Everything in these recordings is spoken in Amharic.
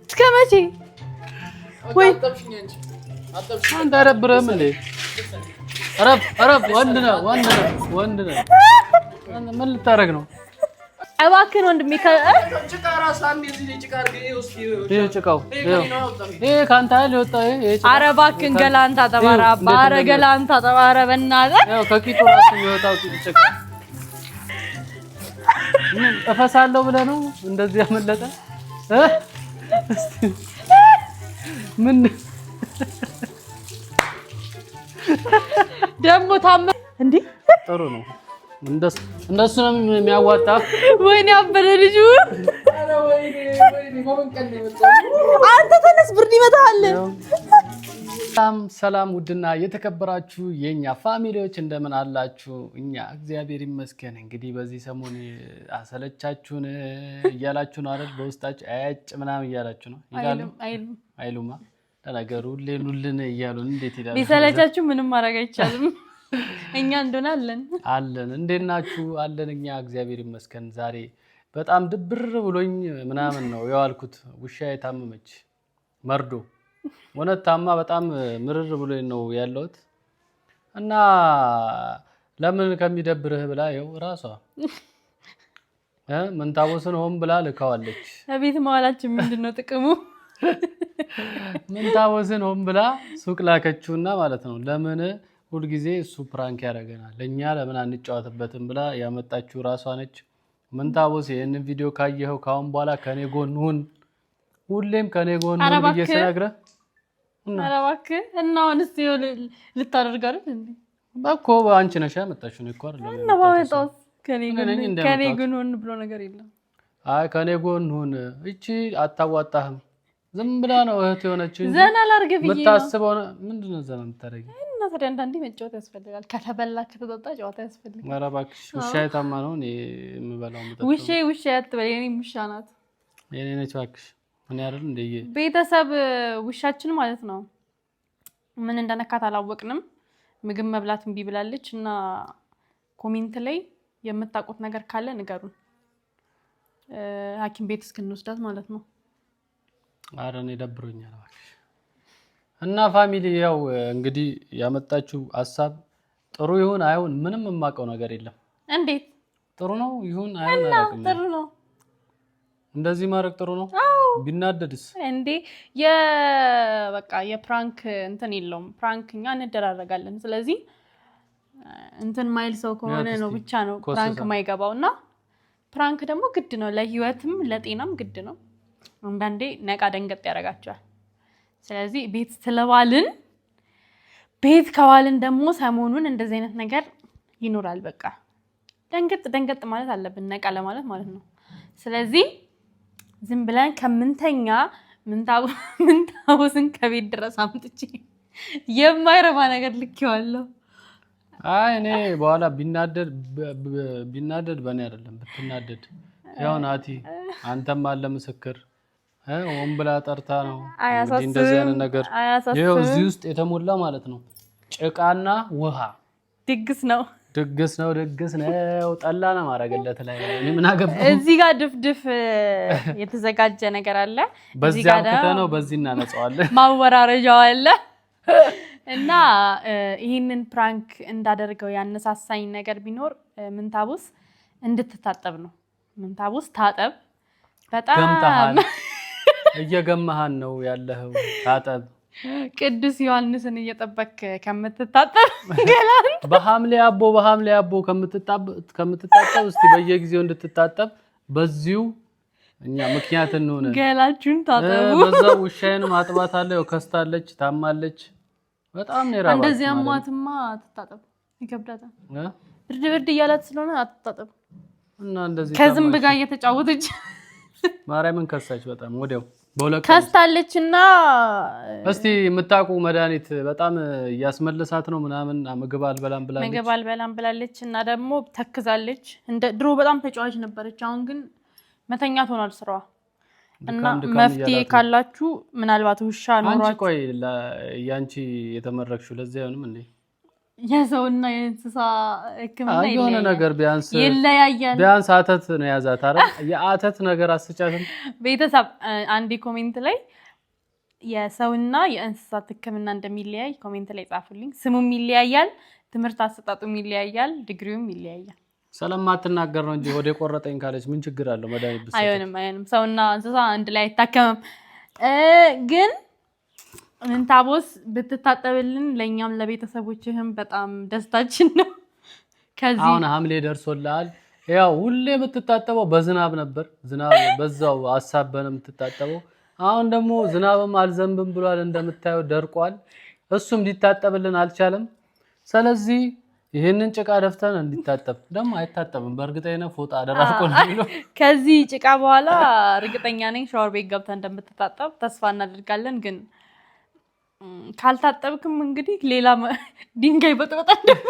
እስከመቼ ወይ አንተ አረብረም እንዴ አረብ ወንድ ነህ ምን ልታረግ ነው እባክህን ወንድሜ ጭቃ ራስ አንዴ እዚህ ጭቃ አድርገህ ይሄ ጭቃው ይሄ ካንተ አይደል ወጣ ይሄ ጭቃ ኧረ እባክህን ገላን ታጠባራ ባረ ገላን ታጠባራ በእናትህ ያው ከቂጡ ራስ የሚወጣው ጭቃ ምን እፈሳለሁ ብለህ ነው እንደዚህ ያመለጠ ምን ደሞ ታመ እንዴ ጥሩ ነው እንደሱ ነው የሚያዋጣ ወይኔ አበደ ልጁ አረ ወይኔ ማንቀል ይመጣ አንተ ተነስ ብርድ ይመታል ሰላም ውድና የተከበራችሁ የኛ ፋሚሊዎች እንደምን አላችሁ እኛ እግዚአብሔር ይመስገን እንግዲህ በዚህ ሰሞን አሰለቻችሁን እያላችሁ ነው አይደል በውስጣችሁ አያጭ ምናምን እያላችሁ ነው ይላሉ አይሉማ ለነገሩ ሌሉልን እያሉን እንዴት ይላሉ ቢሰለቻችሁ ምንም ማድረግ አይቻልም እኛ እንደሆነ አለን እንደናችሁ አለን እኛ እግዚአብሔር ይመስገን ዛሬ በጣም ድብር ብሎኝ ምናምን ነው የዋልኩት ውሻዬ ታመመች መርዶ ወነታማ በጣም ምርር ብሎኝ ነው ያለሁት እና ለምን ከሚደብርህ ብላ ይው ራሷ መንታቦስን ሆም ብላ ልካዋለች አቤት ማዋላችን ምንድነው ጥቅሙ መንታቦስን ሆም ብላ ሱቅ ላከችውና ማለት ነው ለምን ሁሉ ጊዜ እሱ ፕራንክ ያደርገናል ለኛ ለምን አንጫወትበትም ብላ ያመጣችው ራሷ ነች መንታቦስ ይሄንን ቪዲዮ ካየኸው ካሁን በኋላ ከኔ ጎን ሁን ሁሌም ከኔ ጎን ሁን በየሰናግረ ኧረ እባክህ እና አሁንስ ልታደርግ አይደል እንዴ ባኮ አንቺ ነሽ ያመጣሽው ነው እኮ አይደል እና ባመጣው ከኔ ጎን ሁን ብሎ ነገር የለም አይ ከኔ ጎን ሁን እቺ አታዋጣህም ዝም ብላ ነው እህት የሆነች እንጂ ዘና ላርግ ብዬ ነው መታስበው ምንድነው ዘና የምታረጊ እና ታዲያ አንዳንዴ መጫወት ያስፈልጋል ከተበላ ከተጠጣ ጨዋታ ያስፈልጋል ኧረ እባክሽ ውሻዬ ታማ ነው እኔ የምበላው የምጠጣው ውሻ አትበል የኔ ውሻ ናት የኔ ነች እባክሽ ምን ያደርል እንደየ ቤተሰብ ውሻችን ማለት ነው ምን እንደነካት አላወቅንም ምግብ መብላት እምቢ ብላለች እና ኮሜንት ላይ የምታውቁት ነገር ካለ ንገሩን ሐኪም ቤት እስክንወስዳት ማለት ነው ኧረ እኔ ደብሮኛል እባክሽ እና ፋሚሊ ያው እንግዲህ ያመጣችው ሐሳብ ጥሩ ይሁን አይሁን ምንም የማውቀው ነገር የለም እንዴት ጥሩ ነው ይሁን አይሁን አላውቅም ጥሩ ነው እንደዚህ ማድረግ ጥሩ ነው ቢናደድስ እንዴ በቃ የፕራንክ እንትን የለውም ፕራንክኛ እንደራረጋለን ስለዚህ እንትን ማይል ሰው ከሆነ ነው ብቻ ነው ፕራንክ ማይገባውና ፕራንክ ደግሞ ግድ ነው ለህይወትም ለጤናም ግድ ነው አንዳንዴ ነቃ ደንገጥ ያረጋቸዋል ስለዚህ ቤት ስለዋልን ቤት ከዋልን ደግሞ ሰሞኑን እንደዚህ አይነት ነገር ይኖራል በቃ ደንገጥ ማለት አለብን ነቃ ለማለት ማለት ነው ስለዚህ ዝም ብለን ከምንተኛ ምንታቦስን ከቤት ድረስ አምጥቼ የማይረባ ነገር ልኬዋለሁ አይ እኔ በኋላ ቢናደድ በእኔ አይደለም ብትናደድ ያው ናቲ አንተም አለ ምስክር ወንብላ ጠርታ ነው እንደዚህ አይነት ነገር ይሄው እዚህ ውስጥ የተሞላ ማለት ነው ጭቃና ውሃ ድግስ ነው ጠላና ማረገለት ላይ ምን አገባ እዚህ ጋር ድፍድፍ የተዘጋጀ ነገር አለ በዚህ ጋር ነው በዚህ እናነጻዋለን ማወራረጃው አለ እና ይሄንን ፕራንክ እንዳደርገው ያነሳሳኝ ነገር ቢኖር ምንታቦስ እንድትታጠብ ነው ምንታቦስ ታጠብ በጣም እየገመሃን ነው ያለኸው ታጠብ ቅዱስ ዮሐንስን እየጠበክ ከምትታጠብ ገላን በሐምሌ አቦ ከምትታጠብ እስቲ በየጊዜው እንድትታጠብ በዚሁ እኛ ምክንያት እንሆነ ገላችሁን ታጠቡ በዛው ውሻዬንም አጥባታለሁ ከስታለች ታማለች በጣም ነው ራባ እንደዚህ አሟትማ አትታጠብ ይከብዳታል ብርድ እያላት ስለሆነ አትታጠብ እና እንደዚህ ከዝም ጋር እየተጫወተች ማርያምን ከሳች በጣም ወዲያው ከስታለችና እስቲ የምታውቁ መድኃኒት በጣም ያስመለሳት ነው ምናምን ምግብ አልበላም ብላለች እና ደግሞ ተክዛለች እንደ ድሮ በጣም ተጫዋች ነበረች አሁን ግን መተኛት ሆኗል ስራዋ እና መፍትሄ ካላችሁ ምናልባት ውሻ ኖሯችሁ አንቺ ቆይ ያንቺ የተመረክሽው ለዚህ አይሆንም እንዴ የሰውና የእንስሳ ህክምና የሆነ ነገር ቢያንስ ይለያያል። ቢያንስ አተት ነው ያዛት አይደል? የአተት ነገር አስጫትም። ቤተሰብ አንዴ ኮሜንት ላይ የሰውና የእንስሳት ህክምና እንደሚለያይ ኮሜንት ላይ ጻፉልኝ። ስሙም ይለያያል፣ ትምህርት አሰጣጡም ይለያያል፣ ዲግሪውም ይለያያል። ስለማትናገር ነው እንጂ ወደ ቆረጠኝ ካለች ምን ችግር አለው? መድኃኒት ብትሰጥ አይሆንም። ሰውና እንስሳ አንድ ላይ አይታከምም። ግን እንታቦስ ብትታጠብልን ለኛም ለቤተሰቦችህም በጣም ደስታችን ነው። ከዚህ አሁን ሐምሌ ደርሶልሃል። ያው ሁሌ የምትታጠበው በዝናብ ነበር። ዝናብ በዛው አሳበነ የምትታጠበው። አሁን ደግሞ ዝናብም አልዘንብም ብሏል፣ እንደምታየው ደርቋል። እሱም ሊታጠብልን አልቻለም። ስለዚህ ይሄንን ጭቃ ደፍተን እንዲታጠብ ደግሞ አይታጠብም። በእርግጠኝነት ፎጣ አደራርቆ ነው። ከዚህ ጭቃ በኋላ እርግጠኛ ነኝ ሻወር ቤት ገብተን እንደምትታጠብ ተስፋ እናደርጋለን። ግን ካልታጠብክም እንግዲህ ሌላ ድንጋይ በጥበጣ ደግሞ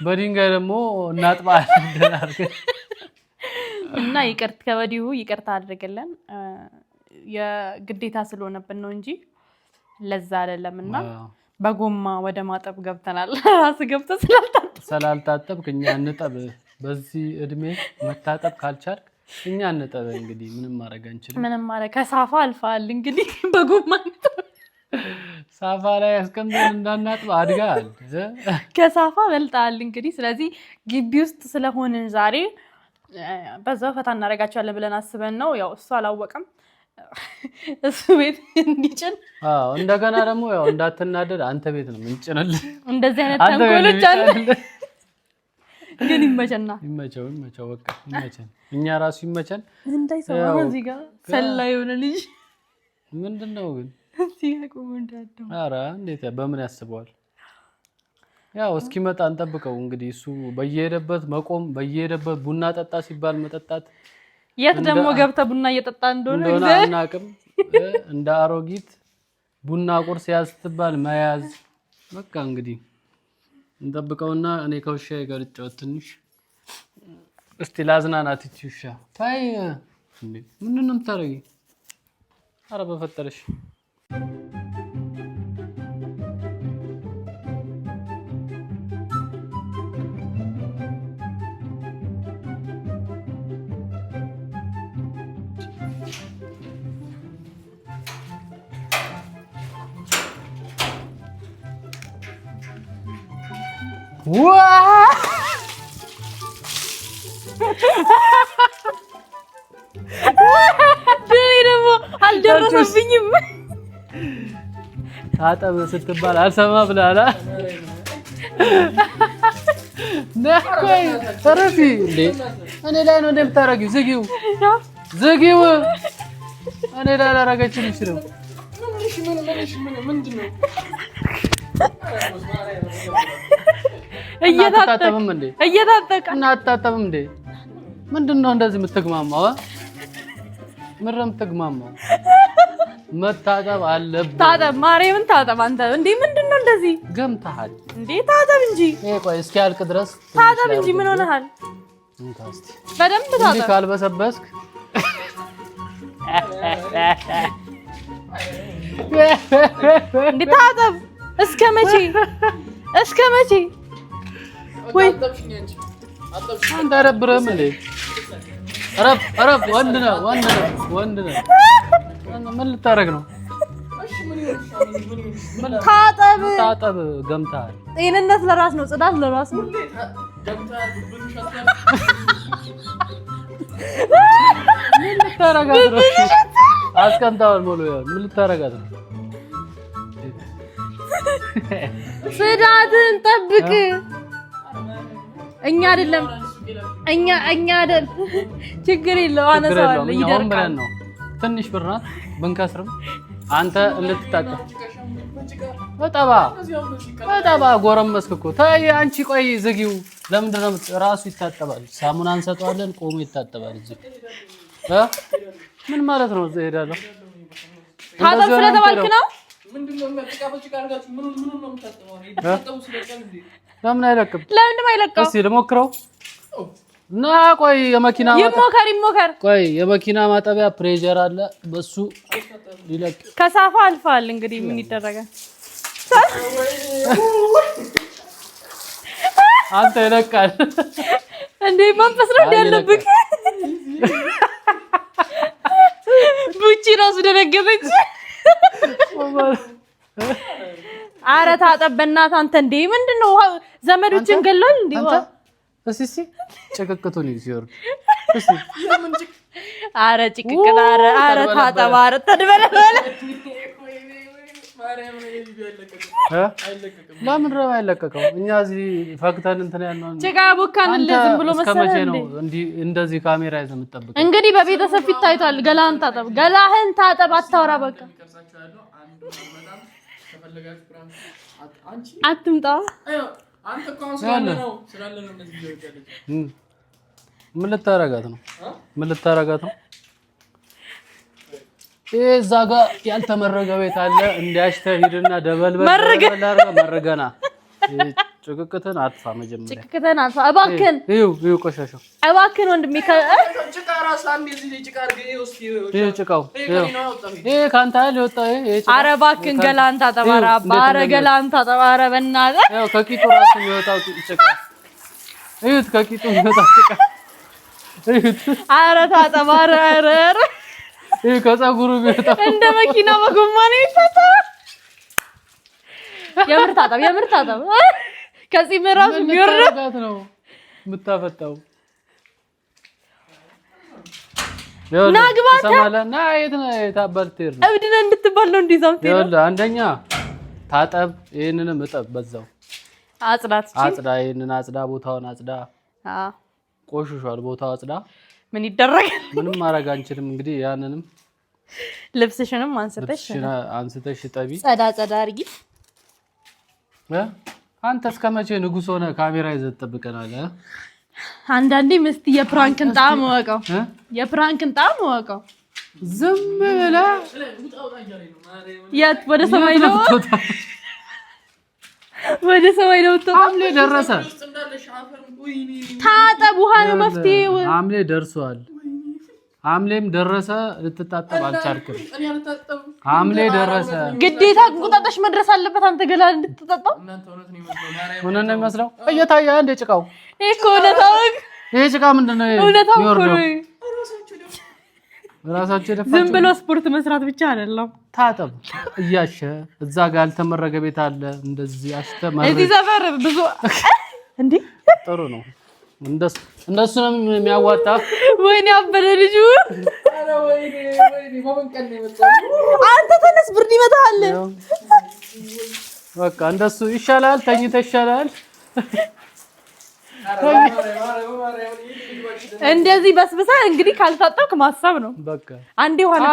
በድንጋይ ደግሞ እናጥባለን እና ከወዲሁ ይቅርታ አድርገለን። የግዴታ ስለሆነብን ነው እንጂ ለዛ አይደለምና በጎማ ወደ ማጠብ ገብተናል። ራስ ገብተ ስላልታጠብክ እኛ እንጠብ። በዚህ እድሜ መታጠብ ካልቻልክ እኛ እንጠብ። እንግዲህ ምንም ማድረግ አንችልም። ምንም ማድረግ ከሳፋ አልፋል። እንግዲህ በጎማ ሳፋ ላይ አስቀምጠን እንዳናጥብ አድጋል። ከሳፋ በልጣል። እንግዲህ ስለዚህ ግቢ ውስጥ ስለሆንን ዛሬ በዛው ፈታ እናደርጋቸዋለን ብለን አስበን ነው። ያው እሱ አላወቀም እሱ ቤት እንዲጭን። እንደገና ደግሞ ያው እንዳትናደድ አንተ ቤት ነው እንጭንልህ። እንደዚህ አይነት ተንኮሎች አለ። ግን ይመቸና ይመቸው በቃ ይመቸን። እኛ ራሱ ይመቸን። እንዳይሰማ እዚህ ጋር ሰላይ የሆነ ልጅ ምንድነው ግን ሲያቆም እንዳደው ኧረ እንዴት በምን ያስበዋል? ያው እስኪመጣ እንጠብቀው። እንግዲህ እሱ በየሄደበት መቆም፣ በየሄደበት ቡና ጠጣ ሲባል መጠጣት፣ የት ደግሞ ገብተ ቡና እየጠጣ እንደሆነ አናውቅም። እንደ አሮጊት ቡና ቁርስ ያዝ ስትባል መያዝ። በቃ እንግዲህ እንጠብቀውና እኔ ከውሻዬ ጋር ልጫወት ትንሽ። እስቲ ላዝናናት እቺ ውሻ። ታይ እንዴ ምንድን ነው የምታረጊው? ኧረ በፈጠረሽ ደግሞ አልደረሰብኝም። ታጠብ ስትባል አልሰማ ብላላ ነኮይ ተረፊ እንዴ እኔ ላይ ነው እንደምታረጊው። ዝጊው እኔ ላይ አላረገችም ይችላል። ምንድነው እየታጠበም እንዴ እና አታጠብም እንዴ? ምንድነው እንደዚህ የምትግማማው? ምንም የምትግማማው መታጠብ አለብህ። ታጠብ፣ ማርያምን ታጠብ። አንተ እንዴ ምንድነው እንደዚህ ገምተሃል እንዴ? ታጠብ እንጂ። ቆይ እስኪ ያልቅ ድረስ ታጠብ እንጂ። ምን ሆነሃል? በደንብ ታጠብ። እንዴ ካልበሰበስክ እንዴ ታጠብ። እስከ መቼ? ወይ አንተ አረብረም እንዴ? አረብ ወንድ ነህ። ምን ልታረግ ነው? ታጠብ። ገምተሃል። ጤንነት ለራስ ነው፣ ጽዳት ለራስ ነው። ምን ልታረጋት ነው? አስቀምጣውን ሞሎ ያው ምን ልታረጋት ነው? ጽዳትን ጠብቅ። እኛ አይደለም ችግር የለው አነሳዋለሁ። ይደርቃል ነው ትንሽ ብር ናት ብንከስርም አንተ እንድትታጠብ በጠባ ጎረመስክ እኮ። ተይ አንቺ ቆይ ዝጊው። ለምንድን ነው ራሱ ይታጠባል። ሳሙና እንሰጠዋለን ቆሞ ይታጠባል። እዚህ ምን ማለት ነው? እዚህ ሄዳለሁ ታጠብ ስለተባልክ ነው። ለምን አይለቅም? ለምንድን አይለቅም? እስቲ ልሞክረው እና ቆይ የመኪና ይሞከር። ቆይ የመኪና ማጠቢያ ፕሬዠር አለ፣ በሱ ይለቅ። ከሳፋ አልፋል። እንግዲህ ምን ይደረጋል? አንተ ይለቃል እንዴ መንፈስ ነው ያለብክ ቡቺ ራሱ ደነገጠች ኧረ ታጠብ በእናትህ አንተ እንዴ ምንድነው ዘመዶችን ገለል እንዴ እስኪ ጭቅቅቱን ይዞር ኧረ ጭቅቅና ኧረ ታጠብ ኧረ ተድበለበለ ለምን ነው አይለቀቀው እኛ እዚህ ፈክተን እንትን ያልነው ጭቃ ቦካን ዝም ብሎ መሰለህ እንዴ እንደዚህ ካሜራ ይዘህ የምትጠብቀው እንግዲህ በቤተሰብ ፊት ታይቷል ገላህን ታጠብ አታወራ በቃ አትምጣ አንተ እኮ ስላለ ነው እንደዚህ ይወጣለች ምን ልታረጋት ነው እዛ ጋር ያልተመረገ ቤት አለ እንዲያሽተህ ሂድና ደበልበል መረገና ጭቅቅትን አጥፋ መጀመሪያ ጭቅቅትን አጥፋ እባክህን ይው ቆሻሻው እባክህን ወንድሜ ጭቃ ራስ አንዴ እዚህ ጭቃ አድርገህ ጭቃው ካንተ አይደል የወጣው ኧረ እባክህን ገላን ታጠባራ ባረ ገላን ታጠባራ በእናትህ ያው ከቂጡ ራስ የሚወጣው ጭቃ እዩት ከቂጡ የሚወጣው ጭቃ እዩት ኧረ ታጠባራ ኧረ ከፀጉሩ ቢወጣው እንደ መኪና በጎማ ነው የሚፈታው የምር ታጠብ ከዚህ ምራፍ የሚወርድ ነው የምታፈጣው ናግባታ ሰማለና የት ነው የታበልቴር ነው እብድነ እንድትባል ነው እንዲዛምት ይኸውልህ አንደኛ ታጠብ ይሄንንም እጠብ በዛው አጽዳ ይሄንን አጽዳ ቦታውን አጽዳ ቆሽሿል ቦታው አጽዳ ምን ይደረጋል ምንም ማድረግ አንችልም እንግዲህ ያንንም ልብስሽንም አንስተሽ ጠቢ ጸዳ አርጊ አንተ እስከመቼ ንጉስ ሆነ ካሜራ ይዘህ ትጠብቀናለህ አንዳንዴ ምስቲ የፕራንክን ጣም ወቀው ዝም ብለህ የት ወደ ሰማይ ነው ሐምሌ ደረሰ ታጠብ ውሃ ነው መፍትሄው ሐምሌ ደርሷል ሐምሌም ደረሰ ልትታጠብ አልቻልክም ሐምሌ ደረሰ ግዴታ ቁጣጣሽ መድረስ አለበት አንተ ገላል እንድትጠጣው ምን ነው የሚመስለው እየታየ እንደ ጭቃው እኮ እውነታው ይሄ ጭቃ ምንድነው የሚወርደው ራሳቸው ደፋች ዝም ብሎ ስፖርት መስራት ብቻ አይደለም ታጠብ እያሸ እዛ ጋር ያልተመረገ ቤት አለ እንደዚህ አስተማረ እዚህ ዘፈር ብዙ እንዴ ጥሩ ነው እንደሱ ነው የሚያዋጣ ወይኔ አበደ ልጁ አረ ወይኔ ማመንቀል ነው የመጣው አንተ ተነስ ብርድ ይመታል በቃ እንደሱ ይሻላል ተኝተህ ይሻላል እንደዚህ በስብሳ እንግዲህ ካልታጠብክ ማሰብ ነው በቃ አንዴ ሆነ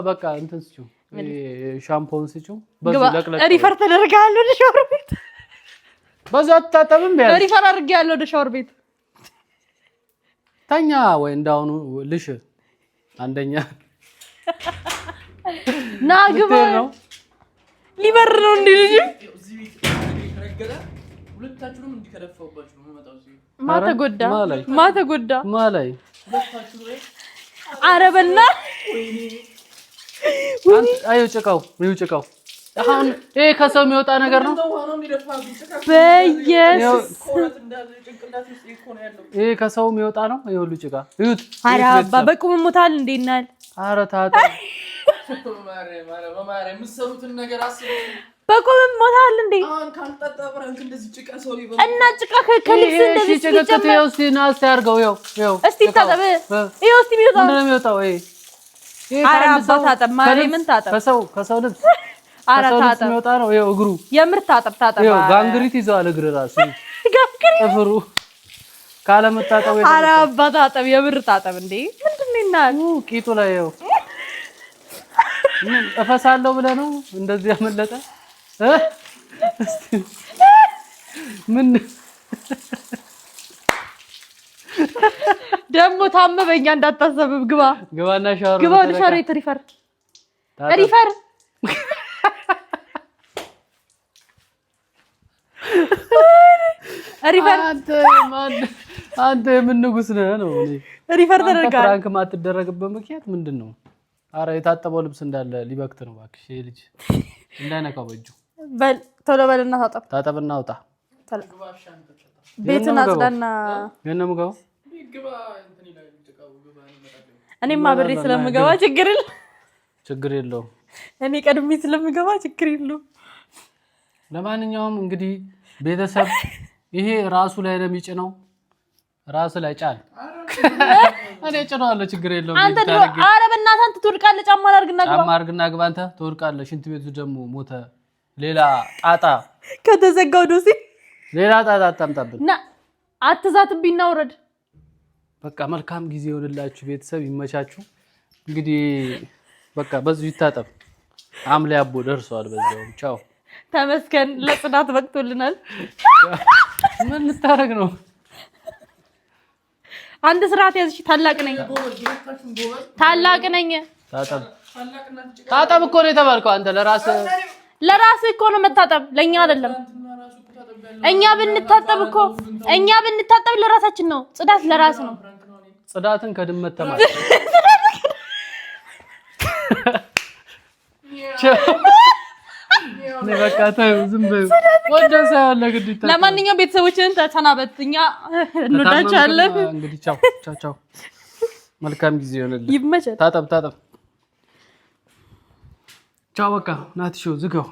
በቃ እንትን ስጪው ሻምፖን ስጪው በዚህ ለቅለቅ ሪፈር ተደርጋለሁ ወደ ሻወር ቤት በዛ ታጠብም ቢያንስ ሪፈር አድርጌያለሁ ወደ ሻወር ቤት ተኛ ወይ እንዳውኑ ልሽ አንደኛ ናግባ ነው ሊበር ነው እንዴ ልጅ እዚህ ቤት ከረገለ ሁለታችሁንም እንዲከደፈውባችሁ ነው መጣው እዚህ ማተጎዳ ማላይ ሁለታችሁ ወይ አረበና አዩ ጭቃው አሁን ይሄ ከሰው የሚወጣ ነገር ነው በየስ ይሄ ከሰው የሚወጣ ነው ይሁሉ ጭቃ እዩት ኧረ አባ በቁም ሞታል እንዴናል ኧረ ታጣ ማረ ምሰሩትን ነገር አስቡ በቁም ሞታል እንዴ አሁን ካልጣጣ ብራንክ እንደዚህ ጭቃ ሰው ሊበል እና ጭቃ ከልብስ እንደዚህ ጭቃ እስቲ ናስ ያርገው ይው እስቲ ታጠብ ይው እስቲ የሚወጣው ይሄ ኧረ አባ ታጠብ ማርያምን ታጠብ ከሰው ልብስ ኧረ ታጠብ የሚወጣ ነው ይው እግሩ የምር ታጠብ ይው ጋንግሪት ይዘዋል እግር ራሱ ጥፍሩ ካለመታጠብ ኧረ አባ ታጠብ የምር ታጠብ እንዴ ምንድነው ቂጡ ላይ ይው ምን እፈሳለሁ ብለህ ነው እንደዚህ ያመለጠ ምን ደግሞ ታመበኛ እንዳታሰብብ ግባና ሻወር ግባ ወደ ሻወር ሪፈር አንተ ምን ንጉስ ነህ ነው ሪፈር ተደርጋል ፍራንክ ማትደረግበት ምክንያት ምንድነው አረ የታጠበው ልብስ እንዳለ ሊበክት ነው እባክሽ ይሄ ልጅ እንዳይነካው በእጁ በል ቶሎ በልና ታጠብና አውጣ ቤትን አጽዳና የነምጋው ግባ እንትን ይላል ተቃው ግባ እንመጣለን። እኔማ አብሬ ስለምገባ ችግር የለውም። እኔ ቀድሜ ስለምገባ ችግር የለውም። ለማንኛውም እንግዲህ ቤተሰብ ይሄ ራሱ ላይ ነው የሚጭነው። ራስ ላይ ጫን። እኔ ጭነዋለሁ ችግር የለውም። አንተ ኧረ በእናትህ አንተ ትወድቃለህ። ጫማ አድርግና ግባ አንተ ትወድቃለህ። ሽንት ቤቱ ደግሞ ሞተ። ሌላ ጣጣ ከተዘጋው ዶሲ ሌላ ጣጣ አታምጣብን። ና አትዛትብኝ ና ውረድ። በቃ መልካም ጊዜ ይሆንላችሁ ቤተሰብ ይመቻችሁ። እንግዲህ በቃ በዚሁ ይታጠብ። ሐምሌ አቦ ደርሷል። በዛው ቻው ተመስገን ለጽዳት በቅቶልናል። ምን ልታረግ ነው? አንድ ስርዓት ያዝሽ። ታላቅ ነኝ። ታጠብ እኮ ነው የተባልከው አንተ ለራስህ እኮ ነው መታጠብ፣ ለኛ አይደለም። እኛ ብንታጠብ ለራሳችን ነው። ጽዳት ለራስ ነው። ጽዳትን ከድመት ተማር። በቃ ተው ዝም በይ። ወደሰ ያለ ግዴታ። ለማንኛውም ቤተሰቦችን ተሰናበት። እኛ እንወዳቸዋለን። እንግዲህ ቻው። መልካም ጊዜ ይሆንልህ። ይመቻል። ታጠብ። ቻው በቃ ናትሾ ዝጋው።